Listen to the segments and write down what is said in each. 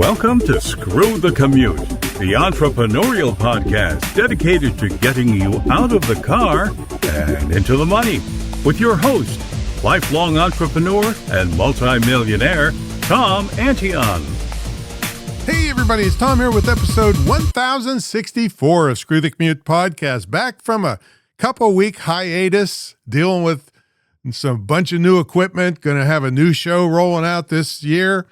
Welcome to Screw the Commute, the entrepreneurial podcast dedicated to getting you out of the car and into the money. With your host, lifelong entrepreneur and multimillionaire, Tom Antion. Hey everybody, it's Tom here with episode 1064 of Screw the Commute podcast. Back from a couple-week hiatus, dealing with some bunch of new equipment, going to have a new show rolling out this year,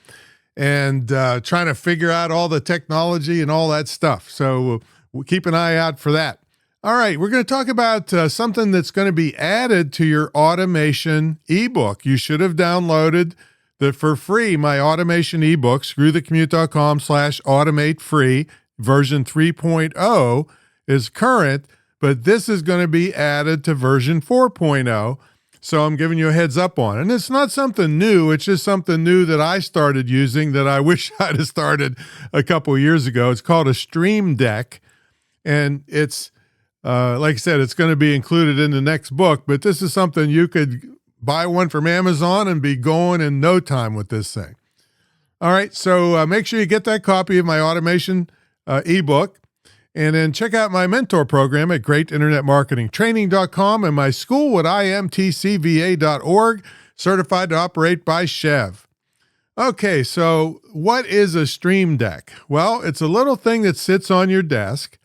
and trying to figure out all the technology and all that stuff. So we'll keep an eye out for that. All right, we're going to talk about something that's going to be added to your automation ebook. You should have downloaded for free my automation ebook, screwthecommute.com/automate free. Version 3.0 is current, but this is going to be added to version 4.0. So I'm giving you a heads up on it. And it's not something new. It's just something new that I started using that I wish I'd have started a couple of years ago. It's called a Stream Deck. And it's, like I said, it's going to be included in the next book. But this is something you could buy one from Amazon and be going in no time with this thing. All right. So make sure you get that copy of my automation ebook. And then check out my mentor program at greatinternetmarketingtraining.com and my school at imtcva.org, certified to operate by Chev. Okay, so what is a Stream Deck? Well, it's a little thing that sits on your desk,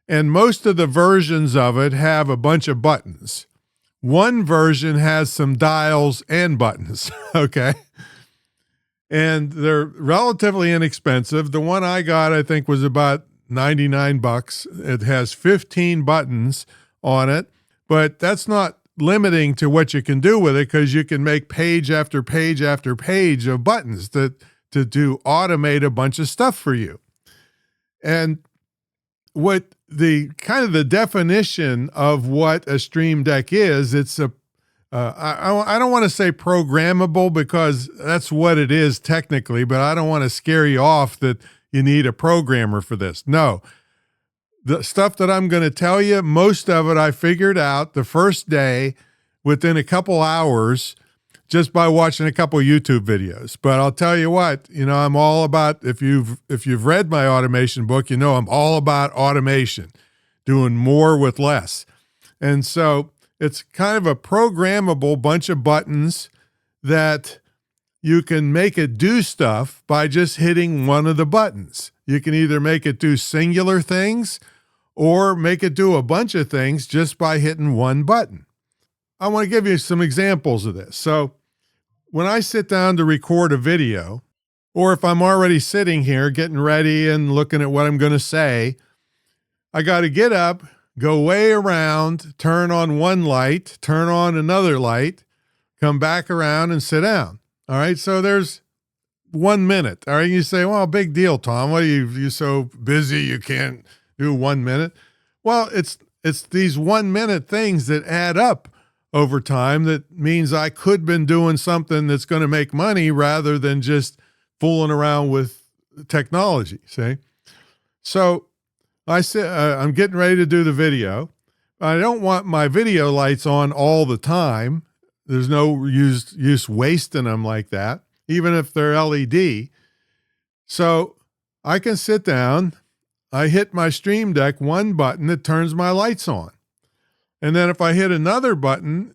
and most of the versions of it have a bunch of buttons. One version has some dials and buttons, okay? And they're relatively inexpensive. The one I got, I think, was about $99. It has 15 buttons on it, but that's not limiting to what you can do with it, because you can make page after page after page of buttons to automate a bunch of stuff for you. And what the kind of the definition of what a Stream Deck is, it's a I don't want to say programmable, because that's what it is technically, but I don't want to scare you off that you need a programmer for this. No, the stuff that I'm going to tell you, most of it I figured out the first day within a couple hours just by watching a couple YouTube videos. But I'll tell you what, I'm all about, if you've read my automation book, I'm all about automation, doing more with less. And so it's kind of a programmable bunch of buttons that you can make it do stuff by just hitting one of the buttons. You can either make it do singular things or make it do a bunch of things just by hitting one button. I want to give you some examples of this. So when I sit down to record a video, or if I'm already sitting here getting ready and looking at what I'm going to say, I got to get up, go way around, turn on one light, turn on another light, come back around and sit down. All right, so there's 1 minute. All right, you say, well, big deal, Tom. What are you so busy you can't do 1 minute? Well, it's these 1 minute things that add up over time. That means I could have been doing something that's going to make money rather than just fooling around with technology, see? So I said, I'm getting ready to do the video. I don't want my video lights on all the time. There's no use wasting them like that, even if they're LED. So I can sit down, I hit my Stream Deck, one button, it turns my lights on. And then if I hit another button,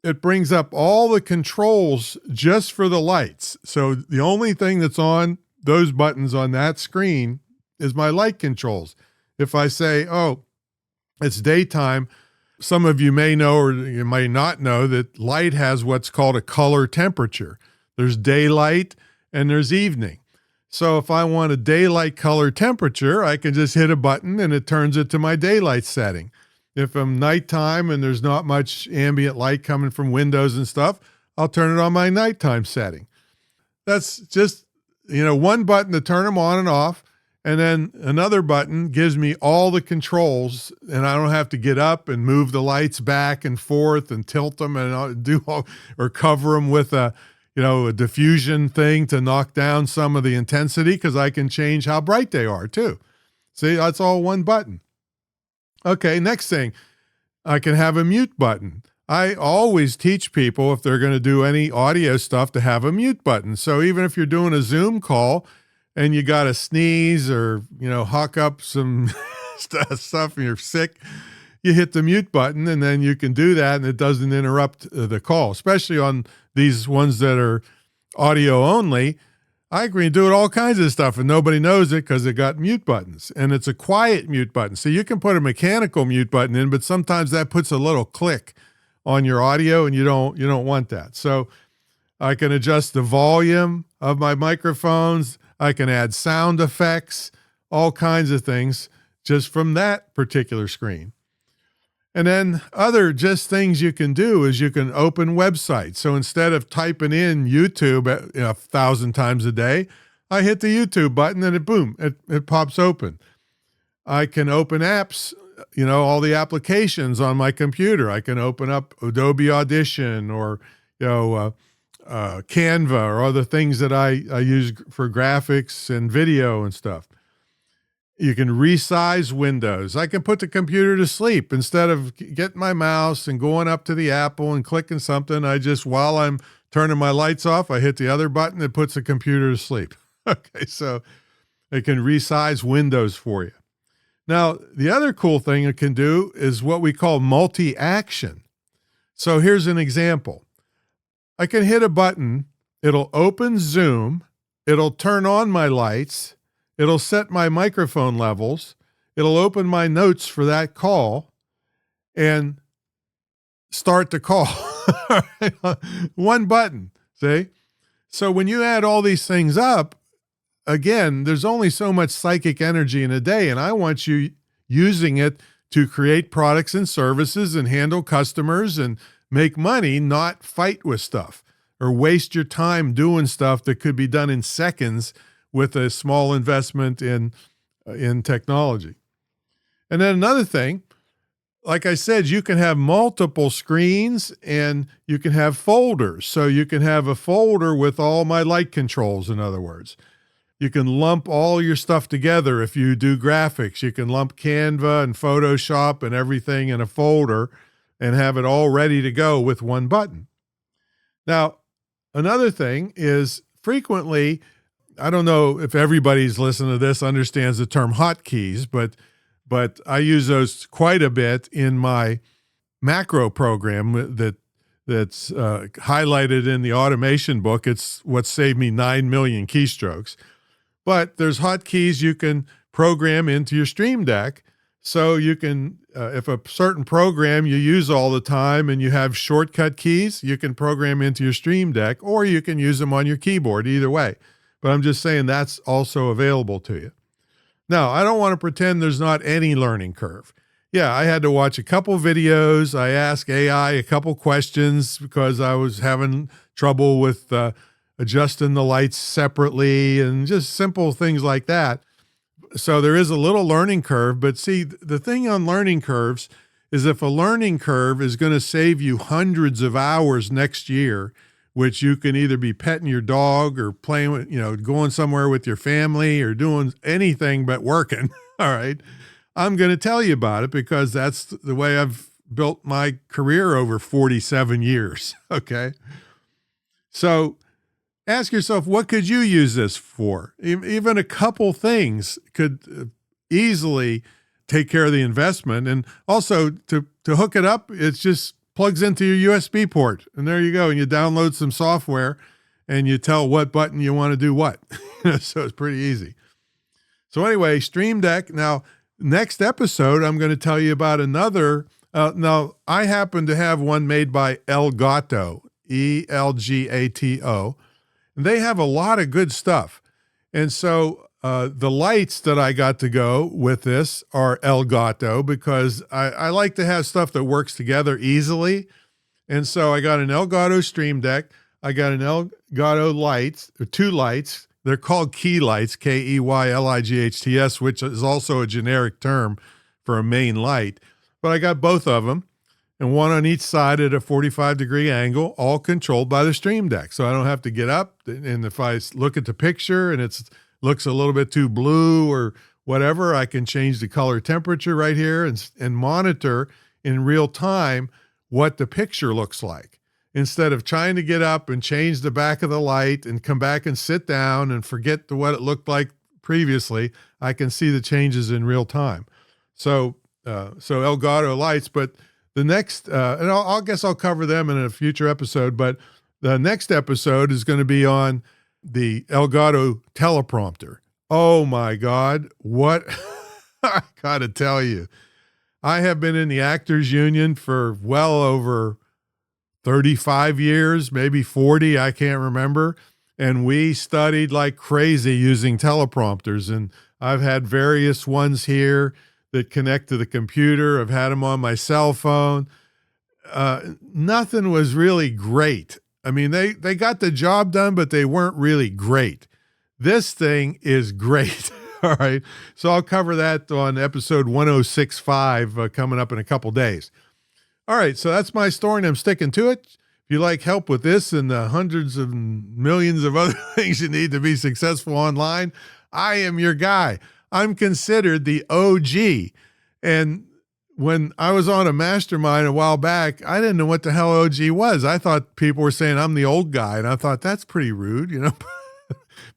it brings up all the controls just for the lights. So the only thing that's on those buttons on that screen is my light controls. If I say, oh, it's daytime, some of you may know, or you may not know, that light has what's called a color temperature. There's daylight and there's evening. So if I want a daylight color temperature, I can just hit a button and it turns it to my daylight setting. If I'm nighttime and there's not much ambient light coming from windows and stuff, I'll turn it on my nighttime setting. That's just, one button to turn them on and off. And then another button gives me all the controls, and I don't have to get up and move the lights back and forth and tilt them and or cover them with a diffusion thing to knock down some of the intensity, because I can change how bright they are too. See, that's all one button. Okay, next thing, I can have a mute button. I always teach people, if they're going to do any audio stuff, to have a mute button. So even if you're doing a Zoom call and you got to sneeze or, hawk up some stuff and you're sick, you hit the mute button and then you can do that and it doesn't interrupt the call, especially on these ones that are audio only. I can do it all kinds of stuff and nobody knows it because it got mute buttons, and it's a quiet mute button. So you can put a mechanical mute button in, but sometimes that puts a little click on your audio and you don't want that. So I can adjust the volume of my microphones. I can add sound effects, all kinds of things just from that particular screen. And then other just things you can do is you can open websites. So instead of typing in YouTube 1,000 times a day, I hit the YouTube button and it pops open. I can open apps, all the applications on my computer. I can open up Adobe Audition or, Canva or other things that I use for graphics and video and stuff. You can resize windows. I can put the computer to sleep. Instead of getting my mouse and going up to the Apple and clicking something, while I'm turning my lights off, I hit the other button that puts the computer to sleep. Okay, so it can resize windows for you. Now, the other cool thing it can do is what we call multi-action. So here's an example. I can hit a button, it'll open Zoom, it'll turn on my lights, it'll set my microphone levels, it'll open my notes for that call, and start the call. One button, see? So when you add all these things up, again, there's only so much psychic energy in a day, and I want you using it to create products and services and handle customers and make money, not fight with stuff or waste your time doing stuff that could be done in seconds with a small investment in technology. And then another thing, like I said, you can have multiple screens and you can have folders. So you can have a folder with all my light controls, in other words. You can lump all your stuff together. If you do graphics, you can lump Canva and Photoshop and everything in a folder and have it all ready to go with one button. Now, another thing is frequently, I don't know if everybody's listening to this understands the term hotkeys, but I use those quite a bit in my macro program that's highlighted in the automation book. It's what saved me 9 million keystrokes. But there's hotkeys you can program into your Stream Deck. So you can, if a certain program you use all the time and you have shortcut keys, you can program into your Stream Deck, or you can use them on your keyboard, either way. But I'm just saying that's also available to you. Now, I don't want to pretend there's not any learning curve. Yeah, I had to watch a couple videos. I asked AI a couple questions because I was having trouble with adjusting the lights separately and just simple things like that. So there is a little learning curve, but see, the thing on learning curves is if a learning curve is going to save you hundreds of hours next year, which you can either be petting your dog or playing with, going somewhere with your family or doing anything but working. All right. I'm going to tell you about it because that's the way I've built my career over 47 years. Okay. So ask yourself, what could you use this for? Even a couple things could easily take care of the investment. And also to hook it up, it's just plugs into your USB port. And there you go. And you download some software and you tell what button you want to do what. So it's pretty easy. So anyway, Stream Deck. Now, next episode, I'm going to tell you about another. Now, I happen to have one made by Elgato, Elgato. And they have a lot of good stuff. And so the lights that I got to go with this are Elgato because I like to have stuff that works together easily. And so I got an Elgato Stream Deck. I got an Elgato lights, or two lights. They're called key lights, Keylights, which is also a generic term for a main light. But I got both of them, and one on each side at a 45-degree angle, all controlled by the Stream Deck. So I don't have to get up. And if I look at the picture and it looks a little bit too blue or whatever, I can change the color temperature right here and monitor in real time what the picture looks like. instead of trying to get up and change the back of the light and come back and sit down and forget what it looked like previously, I can see the changes in real time. So Elgato lights, but the next, and I guess I'll cover them in a future episode, but the next episode is going to be on the Elgato teleprompter. Oh my God, what I gotta tell you, I have been in the Actors Union for well over 35 years, maybe 40, I can't remember. And we studied like crazy using teleprompters. And I've had various ones here that connect to the computer. I've had them on my cell phone. Nothing was really great. I mean, they got the job done, but they weren't really great. This thing is great. All right. So I'll cover that on episode 1065 coming up in a couple days. All right. So that's my story and I'm sticking to it. If you like help with this and the hundreds of millions of other things you need to be successful online, I am your guy. I'm considered the OG. And when I was on a mastermind a while back, I didn't know what the hell OG was. I thought people were saying I'm the old guy. And I thought that's pretty rude, you know.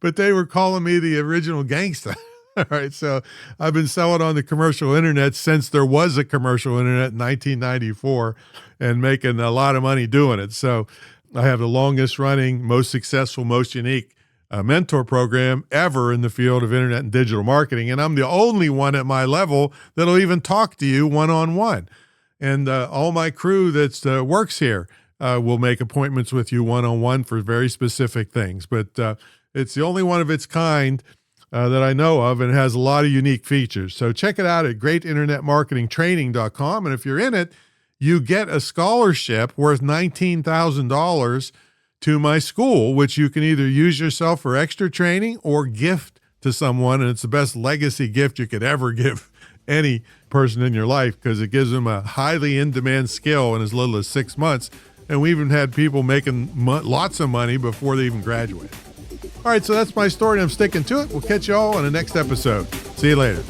But they were calling me the original gangster. All right. So I've been selling on the commercial internet since there was a commercial internet in 1994 and making a lot of money doing it. So I have the longest running, most successful, most unique mentor program ever in the field of internet and digital marketing. And I'm the only one at my level that'll even talk to you one-on-one. And all my crew that works here will make appointments with you one-on-one for very specific things. But it's the only one of its kind that I know of, and it has a lot of unique features. So check it out at greatinternetmarketingtraining.com. And if you're in it, you get a scholarship worth $19,000 to my school, which you can either use yourself for extra training or gift to someone. And it's the best legacy gift you could ever give any person in your life because it gives them a highly in-demand skill in as little as 6 months. And we even had people making lots of money before they even graduated. All right, so that's my story, and I'm sticking to it. We'll catch you all on the next episode. See you later.